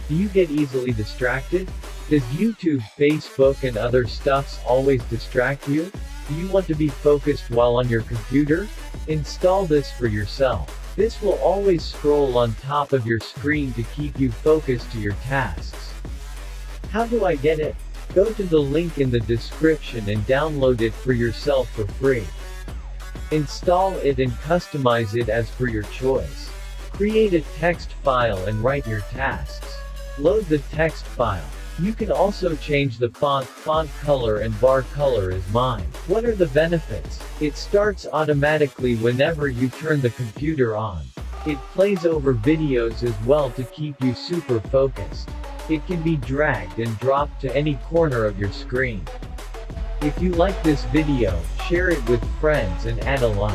Do you get easily distracted? Does YouTube, Facebook and other stuffs always distract you? Do you want to be focused while on your computer? Install this for yourself. This will always scroll on top of your screen to keep you focused to your tasks. How do I get it? Go to the link in the description and download it for yourself for free. Install it and customize it as per your choice. Create a text file and write your tasks. Load the text file. You can also change the font color and bar color as mine. What are the benefits? It starts automatically whenever you turn the computer on. It plays over videos as well to keep you super focused. It can be dragged and dropped to any corner of your screen. If you like this video, share it with friends and add a like.